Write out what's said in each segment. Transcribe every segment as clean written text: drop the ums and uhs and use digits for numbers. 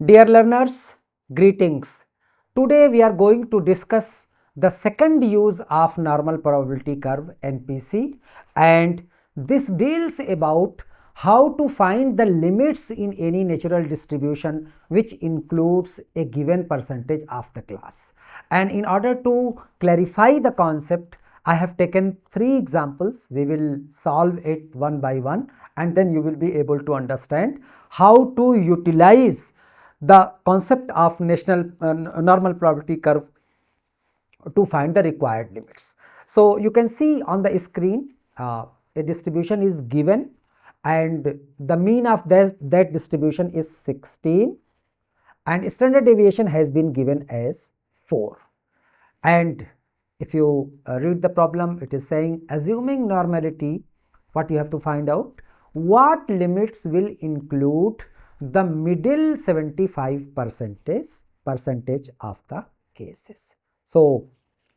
Dear learners, greetings. Today we are going to discuss the second use of normal probability curve NPC, and this deals about how to find the limits in any natural distribution which includes a given percentage of the class. And in order to clarify the concept, I have taken 3 examples. We will solve it one by one and then you will be able to understand how to utilize the concept of normal probability curve to find the required limits. So you can see on the screen a distribution is given and the mean of that distribution is 16 and standard deviation has been given as 4. And if you read the problem, it is saying assuming normality, what you have to find out, what limits will include the middle 75 percentage of the cases. So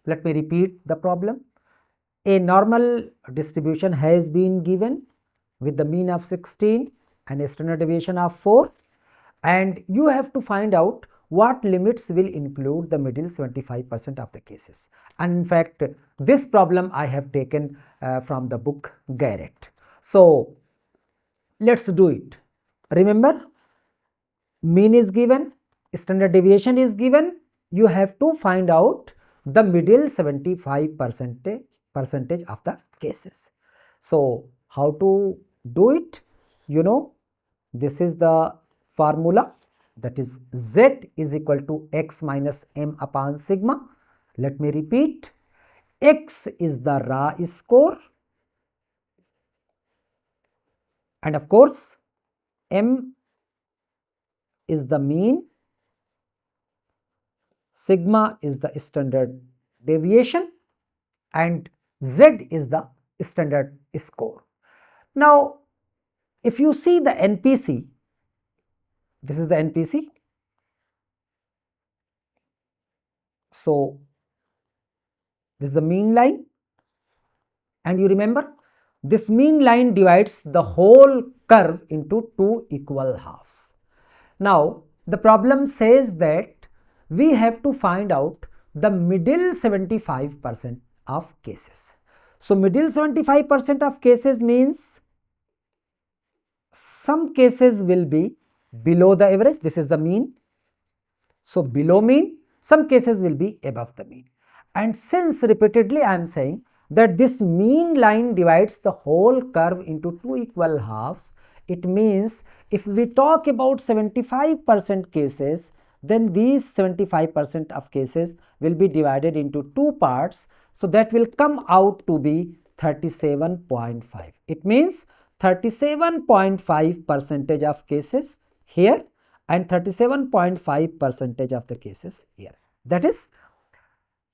let me repeat the problem. A normal distribution has been given with the mean of 16 and a standard deviation of 4, and you have to find out what limits will include the middle 75% of the cases. And in fact, this problem I have taken from the book Garrett. So let's do it. Remember, mean is given, standard deviation is given, you have to find out the middle 75 percentage of the cases. So how to do it? You know, this is the formula, that is Z is equal to x minus m upon sigma. Let me repeat, x is the raw score and of course m is the mean, sigma is the standard deviation and Z is the standard score. Now if you see the NPC, this is the NPC. So this is the mean line, and you remember this mean line divides the whole curve into 2 equal halves. Now the problem says that we have to find out the middle 75% of cases. So middle 75% of cases means some cases will be below the average, this is the mean. So below mean, some cases will be above the mean. And since repeatedly I am saying that this mean line divides the whole curve into 2 equal halves, it means if we talk about 75% cases, then these 75% of cases will be divided into 2 parts. So that will come out to be 37.5. It means 37.5 percentage of cases here and 37.5 percentage of the cases here. That is,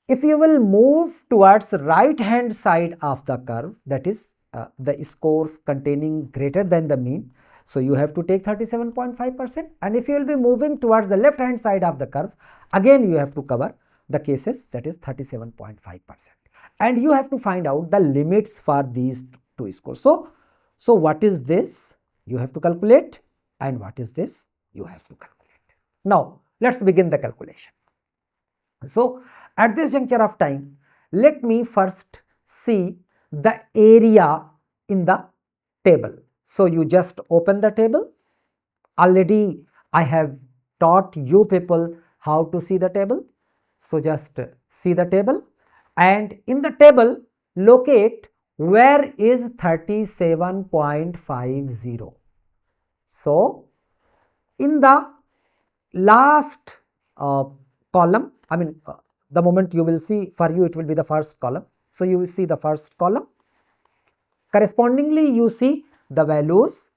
if you will move towards right hand side of the curve, that is the scores containing greater than the mean, so you have to take 37.5%, and if you will be moving towards the left hand side of the curve, again you have to cover the cases, that is 37.5%, and you have to find out the limits for these 2 scores. So what is this? You have to calculate, and what is this? You have to calculate. Now let's begin the calculation. So at this juncture of time, let me first see the area in the table. So you just open the table. Already I have taught you people how to see the table. So just see the table, and in the table locate where is 37.50. So in the last column, the moment you will see, for you it will be the first column. So you will see the first column. Correspondingly, you see the values.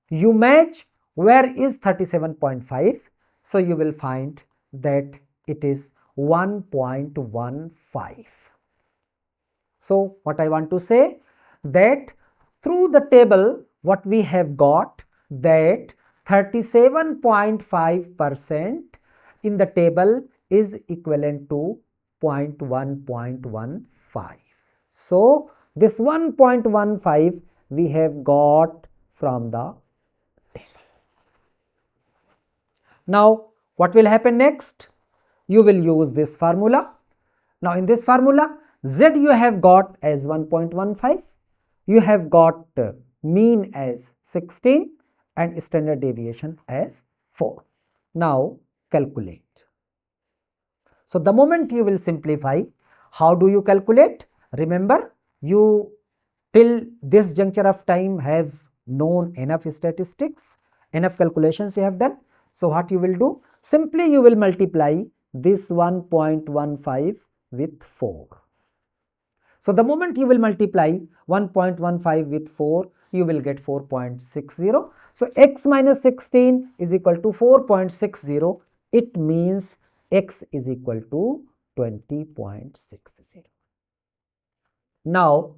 You match where is 37.5. So you will find that it is 1.15. So what I want to say, that through the table what we have got, that 37.5% in the table is equivalent to 0.1.15. So this 1.15 we have got from the table. Now what will happen next? You will use this formula. Now in this formula, Z you have got as 1.15, you have got mean as 16 and standard deviation as 4. Now calculate. So the moment you will simplify, how do you calculate? Remember, you till this juncture of time have known enough statistics, enough calculations you have done. So what you will do? Simply you will multiply this 1.15 with 4. So the moment you will multiply 1.15 with 4, you will get 4.60. So x minus 16 is equal to 4.60. It means x is equal to 20.60. Now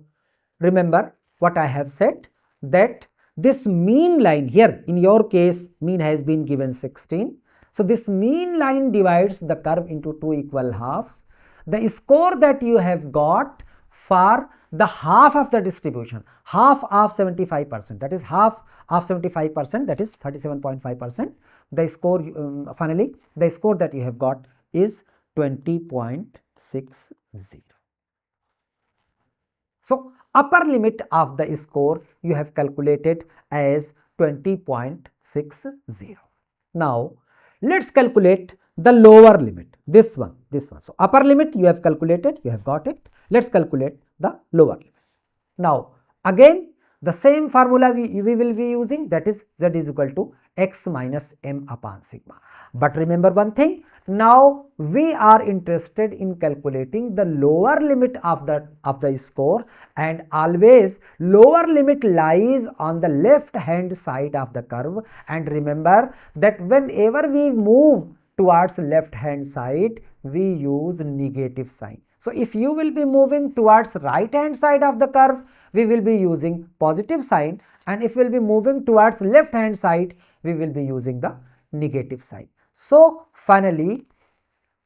remember what I have said, that this mean line here, in your case mean has been given 16. So this mean line divides the curve into two equal halves. The score that you have got for the half of the distribution, half of 75%, that is half of 75%, that is 37.5%. The score finally the score that you have got is 20.60. So upper limit of the score you have calculated as 20.60. Now let's calculate the lower limit, this one. So upper limit you have calculated, you have got it. Let's calculate the lower limit. Now again the same formula we will be using, that is Z is equal to x minus m upon sigma. But remember one thing, now we are interested in calculating the lower limit of the score, and always lower limit lies on the left hand side of the curve. And remember that whenever we move towards left hand side, we use negative sign. So if you will be moving towards right hand side of the curve, we will be using positive sign, and if we will be moving towards left hand side, we will be using the negative sign. So finally,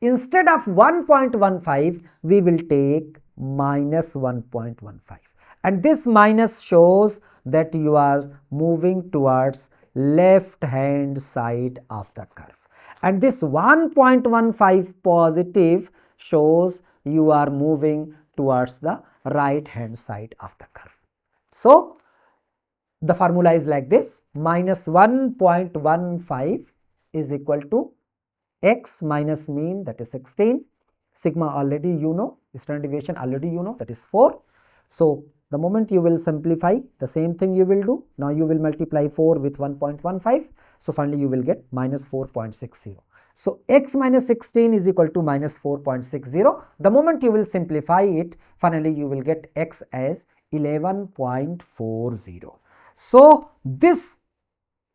instead of 1.15, we will take minus 1.15, and this minus shows that you are moving towards left hand side of the curve, and this 1.15 positive shows you are moving towards the right hand side of the curve. So the formula is like this: minus 1.15 is equal to x minus mean, that is 16, sigma already you know, standard deviation already you know, that is 4. So the moment you will simplify, the same thing you will do. Now you will multiply 4 with 1.15. So finally you will get minus 4.60. So x minus 16 is equal to minus 4.60. The moment you will simplify it, finally you will get x as 11.40. So this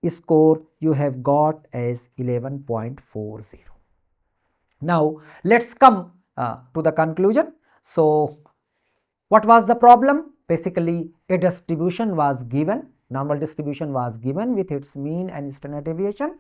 score you have got as 11.40. Now let's come to the conclusion. So what was the problem? Basically a distribution was given, normal distribution was given with its mean and standard deviation,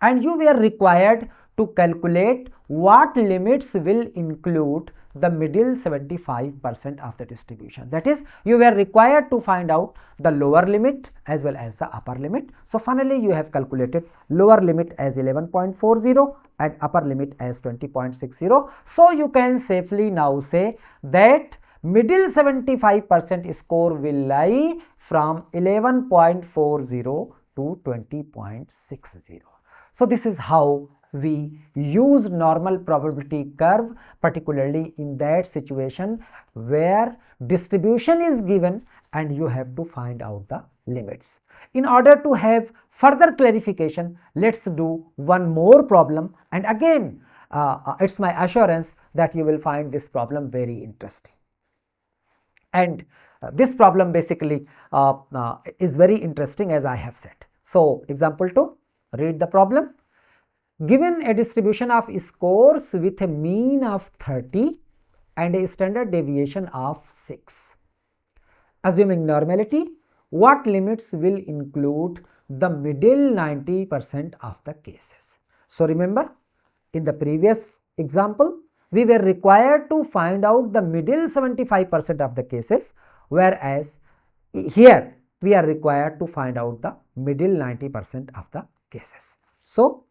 and you were required to calculate what limits will include the middle 75% of the distribution. That is, you were required to find out the lower limit as well as the upper limit. So finally you have calculated lower limit as 11.40 and upper limit as 20.60. So you can safely now say that middle 75% score will lie from 11.40 to 20.60. So this is how we use normal probability curve, particularly in that situation where distribution is given and you have to find out the limits. In order to have further clarification, let's do one more problem, and again it's my assurance that you will find this problem very interesting. And this problem basically is very interesting, as I have said. So example 2, read the problem. Given a distribution of scores with a mean of 30 and a standard deviation of 6, assuming normality, what limits will include the middle 90% of the cases? So remember, in the previous example, we were required to find out the middle 75% of the cases, whereas here we are required to find out the middle 90% of the cases. So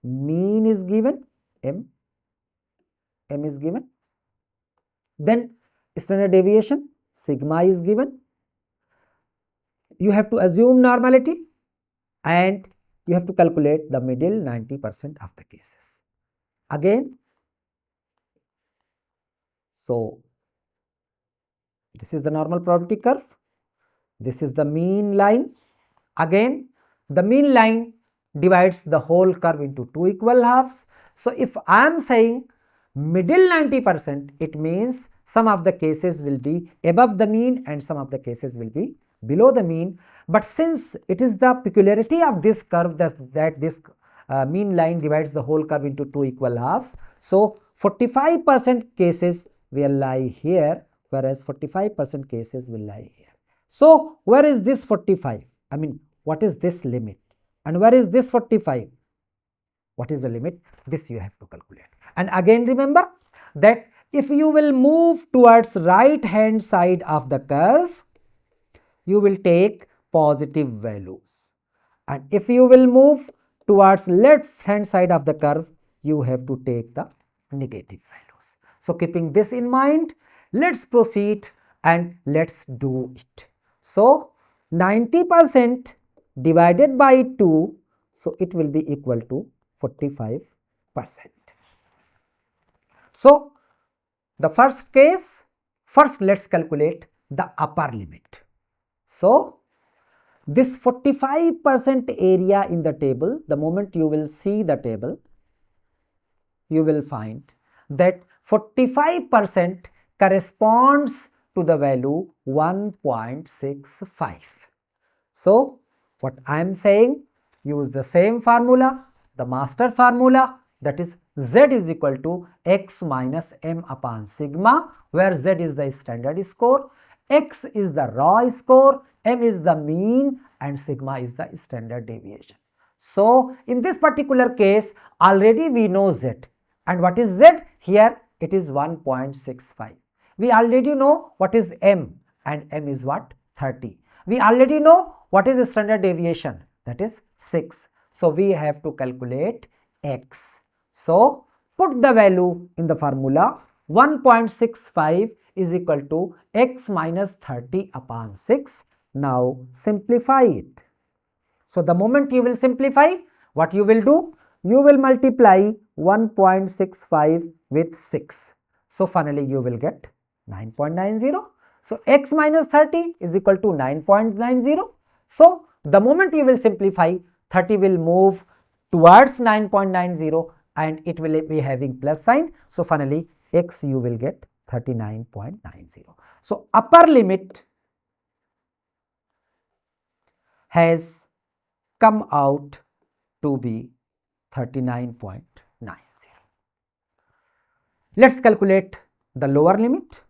mean is given, m is given, then standard deviation sigma is given. You have to assume normality and you have to calculate the middle 90% of the cases. Again, so this is the normal probability curve, this is the mean line. Again, the mean line divides the whole curve into two equal halves. So if I am saying middle 90%, it means some of the cases will be above the mean and some of the cases will be below the mean. But since it is the peculiarity of this curve that this mean line divides the whole curve into two equal halves, so 45% cases will lie here, whereas 45% cases will lie here. So where is this 45? I mean, what is this limit? And where is this 45? What is the limit? This you have to calculate. And again remember that if you will move towards right hand side of the curve, you will take positive values. And if you will move towards left hand side of the curve, you have to take the negative values. So keeping this in mind, let's proceed and let's do it. So 90% divided by 2, so it will be equal to 45%. So the first case, first let's calculate the upper limit. So this 45% area in the table, the moment you will see the table, you will find that 45% corresponds to the value 1.65. So what I am saying, use the same formula, the master formula, that is z is equal to x minus m upon sigma, where z is the standard score, x is the raw score, m is the mean and sigma is the standard deviation. So in this particular case, already we know z. And what is z? Here it is 1.65. We already know what is m, and m is what? 30. We already know what is standard deviation, that is 6. So we have to calculate x. So put the value in the formula. 1.65 is equal to x minus 30 upon 6. Now simplify it. So the moment you will simplify, what you will do? You will multiply 1.65 with 6. So finally you will get 9.90. So x minus 30 is equal to 9.90. So the moment you will simplify, 30 will move towards 9.90 and it will be having plus sign. So finally x you will get 39.90. So upper limit has come out to be 39.90. Let's calculate the lower limit.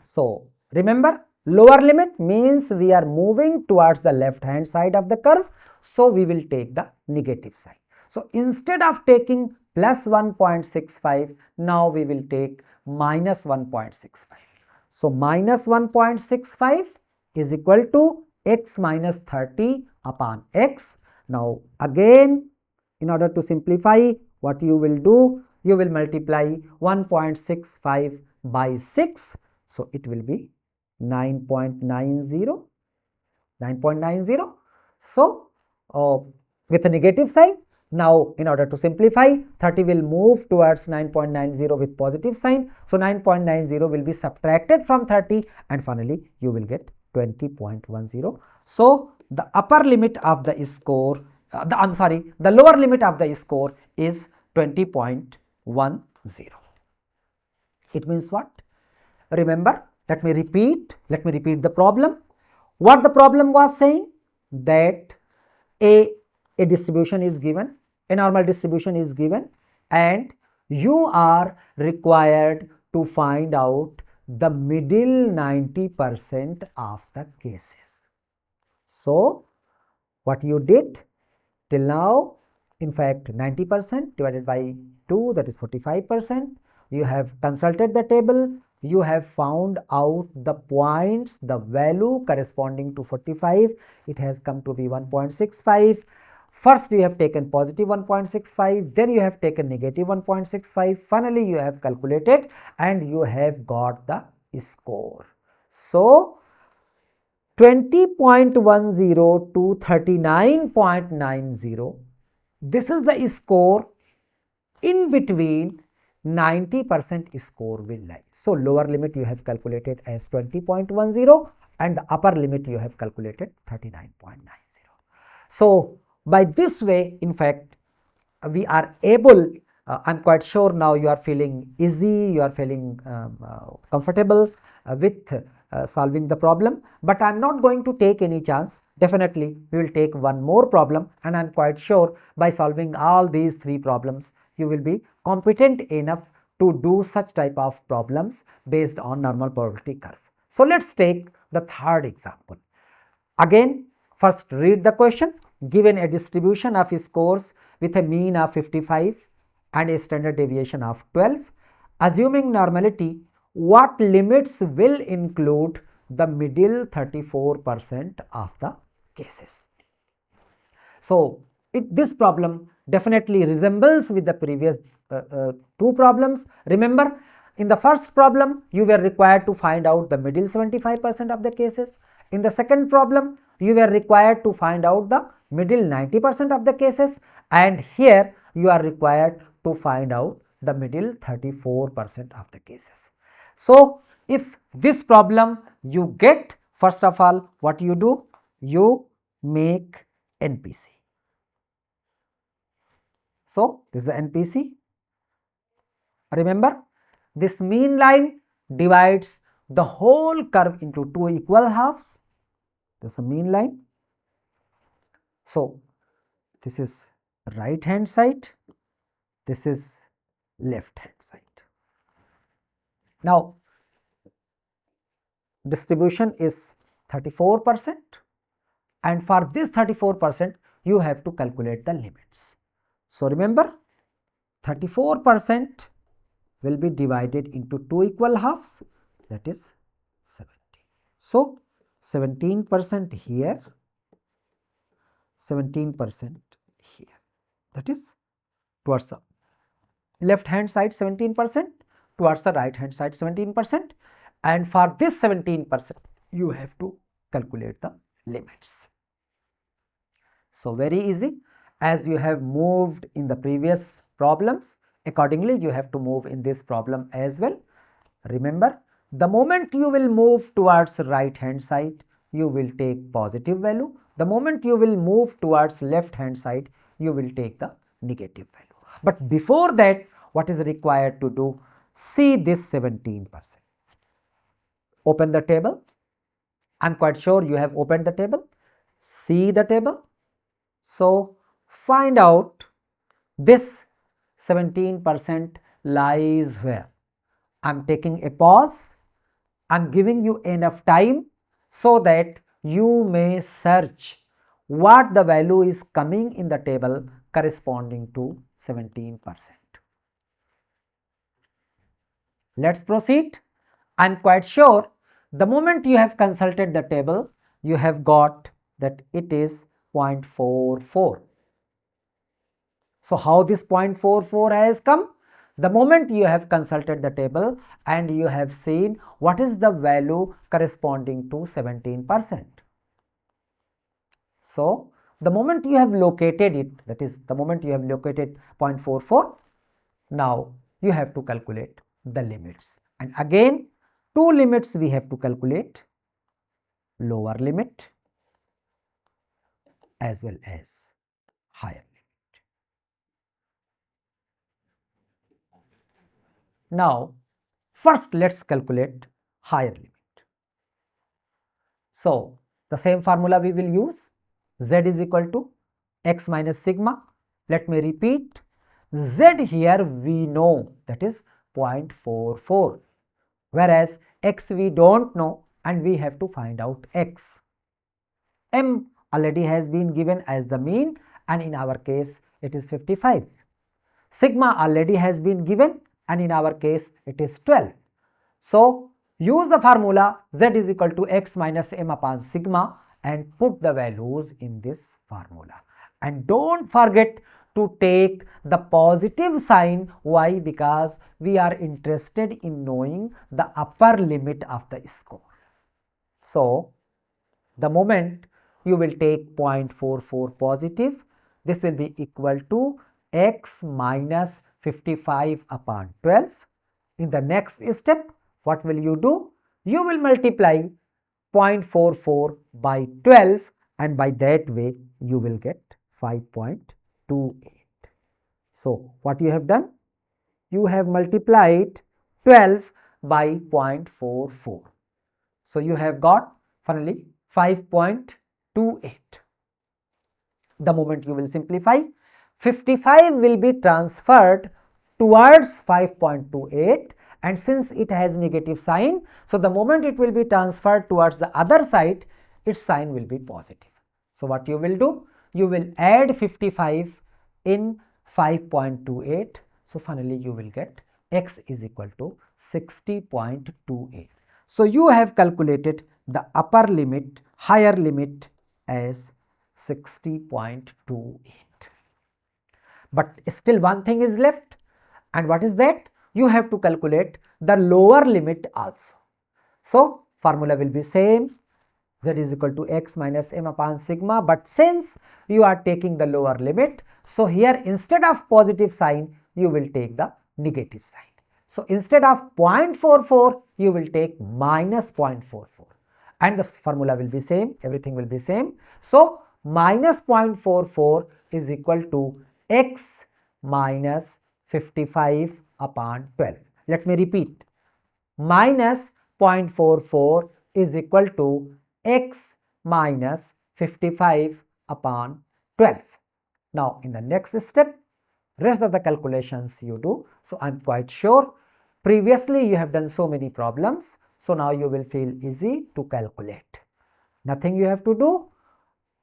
So remember, lower limit means we are moving towards the left hand side of the curve, so we will take the negative sign. So instead of taking plus 1.65, now we will take minus 1.65. So minus 1.65 is equal to x minus 30 upon x. Now again, in order to simplify, what you will do? You will multiply 1.65 by 6. So it will be 9.90. So with a negative sign. Now in order to simplify, 30 will move towards 9.90 with positive sign. So 9.90 will be subtracted from 30 and finally you will get 20.10. So the upper limit of the score, the lower limit of the score is 20.10. It means what? Remember, let me repeat the problem. What the problem was saying? That a distribution is given, a normal distribution is given, and you are required to find out the middle 90% of the cases. So what you did till now, in fact 90% divided by 2, that is 45%. You have consulted the table, you have found out the points, the value corresponding to 45. It has come to be 1.65. First you have taken positive 1.65, then you have taken negative 1.65. Finally you have calculated and you have got the score. So 20.10 to 39.90, this is the score in between 90% score will lie. So lower limit you have calculated as 20.10 and the upper limit you have calculated 39.90. So by this way, in fact, we are able, I'm quite sure now you are feeling easy, you are feeling comfortable with solving the problem, but I'm not going to take any chance. Definitely we will take one more problem, and I'm quite sure by solving all these three problems you will be competent enough to do such type of problems based on normal probability curve. So let's take the third example. Again, first read the question. Given a distribution of scores with a mean of 55 and a standard deviation of 12, assuming normality, what limits will include the middle 34% of the cases? So this problem definitely resembles with the previous two problems. Remember, in the first problem you were required to find out the middle 75% of the cases. In the second problem you were required to find out the middle 90% of the cases, and here you are required to find out the middle 34% of the cases. So if this problem you get, first of all what you do, you make NPC. So this is the NPC. Remember, this mean line divides the whole curve into two equal halves. This is a mean line. So this is right hand side, this is left hand side. Now distribution is 34%, and for this 34% you have to calculate the limits. So remember, 34% will be divided into two equal halves, that is 70. So 17% here, 17% here, that is towards the left hand side 17%, towards the right hand side 17%, and for this 17% you have to calculate the limits. So very easy, as you have moved in the previous problems, accordingly you have to move in this problem as well. Remember, the moment you will move towards right hand side you will take positive value, the moment you will move towards left hand side you will take the negative value. But before that, what is required to do? See this 17%. Open the table. I'm quite sure you have opened the table. See the table. So find out this 17% lies where. I'm taking a pause. I'm giving you enough time so that you may search what the value is coming in the table corresponding to 17%. Let's proceed. I'm quite sure the moment you have consulted the table, you have got that it is 0.44. So how this 0.44 has come? The moment you have consulted the table and you have seen what is the value corresponding to 17%. So the moment you have located it, that is the moment you have located 0.44, now you have to calculate the limits. And again, two limits we have to calculate, lower limit as well as higher limit. Now first let's calculate higher limit. So the same formula we will use, z is equal to x minus sigma. Let me repeat, z here we know, that is 0.44, whereas x we don't know and we have to find out x. M already has been given as the mean and in our case it is 55. Sigma already has been given and in our case it is 12. So use the formula z is equal to x minus m upon sigma and put the values in this formula. And don't forget to take the positive sign. Why? Because we are interested in knowing the upper limit of the score. So the moment you will take 0.44 positive, this will be equal to x minus 55 upon 12. In the next step, what will you do? You will multiply 0.44 by 12 and by that way you will get 5.28. So what you have done? You have multiplied 12 by 0.44. So you have got finally 5.28. The moment you will simplify, 55 will be transferred towards 5.28, and since it has negative sign, so the moment it will be transferred towards the other side, its sign will be positive. So what you will do? You will add 55 in 5.28. So finally you will get x is equal to 60.28. So you have calculated the upper limit, higher limit as 60.28. But still one thing is left, and what is that? You have to calculate the lower limit also. So formula will be same, z is equal to x minus m upon sigma, but since you are taking the lower limit, so here instead of positive sign you will take the negative sign. So instead of 0.44 you will take minus 0.44 and the formula will be same, everything will be same. So minus 0.44 is equal to x minus 55 upon 12. Let me repeat, minus 0.44 is equal to x minus 55 upon 12. Now in the next step, rest of the calculations you do. So I am quite sure previously you have done so many problems, so now you will feel easy to calculate. Nothing you have to do.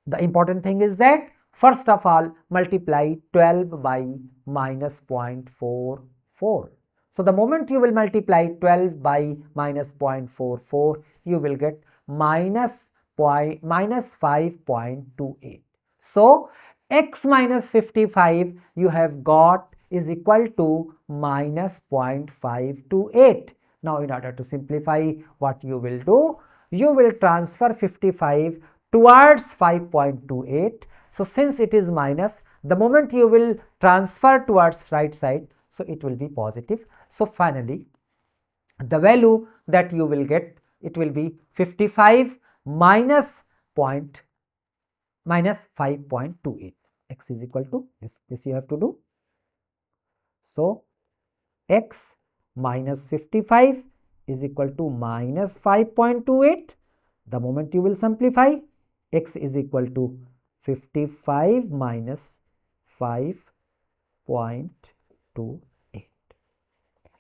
The important thing is that first of all multiply 12 by minus 0.44. So the moment you will multiply 12 by minus 0.44, you will get minus 5.28. So x minus 55 you have got is equal to minus 0.528. Now in order to simplify, what you will do? You will transfer 55 towards 5.28. So since it is minus, the moment you will transfer towards right side, so it will be positive. So finally the value that you will get, it will be 55 minus 5.28. X is equal to this you have to do. So x minus 55 is equal to minus 5.28. The moment you will simplify, x is equal to 55 minus 5.28.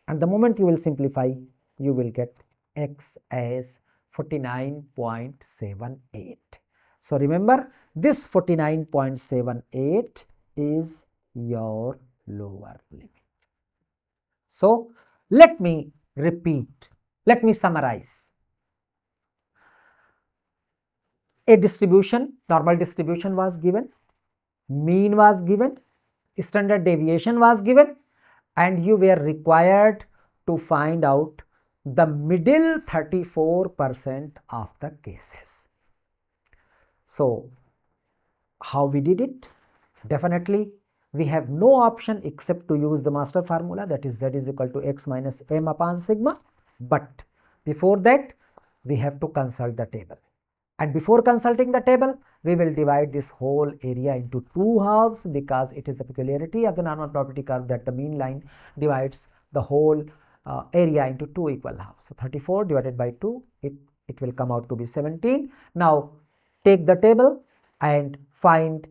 And the moment you will simplify, you will get x as 49.78. So remember, this 49.78 is your lower limit. So let me repeat, let me summarize. A distribution, normal distribution was given, mean was given, standard deviation was given, and you were required to find out the middle 34% of the cases. So how we did it? Definitely we have no option except to use the master formula, that is z is equal to x minus m upon sigma. But before that we have to consult the table, and before consulting the table we will divide this whole area into two halves, because it is the peculiarity of the normal probability curve that the mean line divides the whole area into two equal halves. So 34 divided by 2, it will come out to be 17. Now take the table and find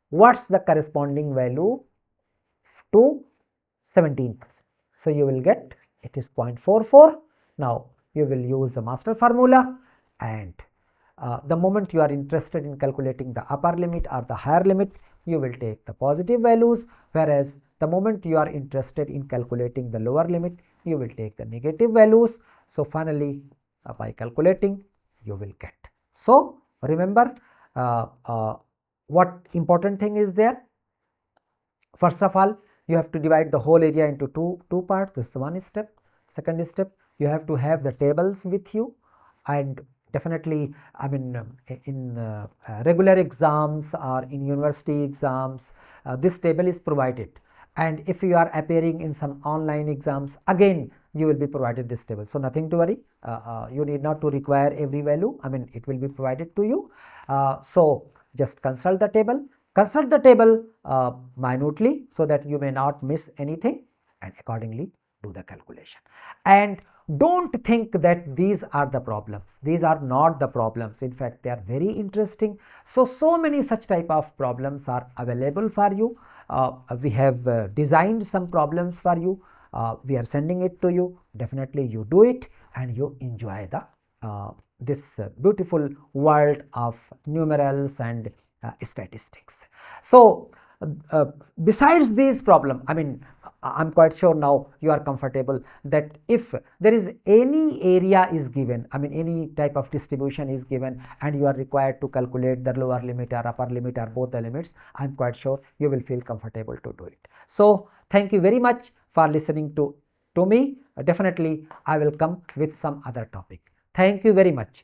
what's the corresponding value to 17%. So you will get it is 0.44. Now you will use the master formula, and the moment you are interested in calculating the upper limit or the higher limit, you will take the positive values, whereas the moment you are interested in calculating the lower limit, you will take the negative values. So finally by calculating you will get. So remember what important thing is there. First of all, you have to divide the whole area into two parts. This is one step. Second step, you have to have the tables with you, and definitely, I mean, in regular exams or in university exams, this table is provided. And if you are appearing in some online exams, again you will be provided this table. So nothing to worry. You need not to require every value. I mean, it will be provided to you. So just consult the table. Consult the table minutely so that you may not miss anything, and accordingly do the calculation. And don't think that these are the problems. These are not the problems. In fact, they are very interesting. So many such type of problems are available for you. We have designed some problems for you. We are sending it to you. Definitely you do it and you enjoy the this beautiful world of numerals and statistics. So besides this problem, I mean, I'm quite sure now you are comfortable that if there is any area is given, I mean any type of distribution is given and you are required to calculate the lower limit or upper limit or both the limits, I'm quite sure you will feel comfortable to do it. So thank you very much for listening to me. Definitely I will come with some other topic. Thank you very much.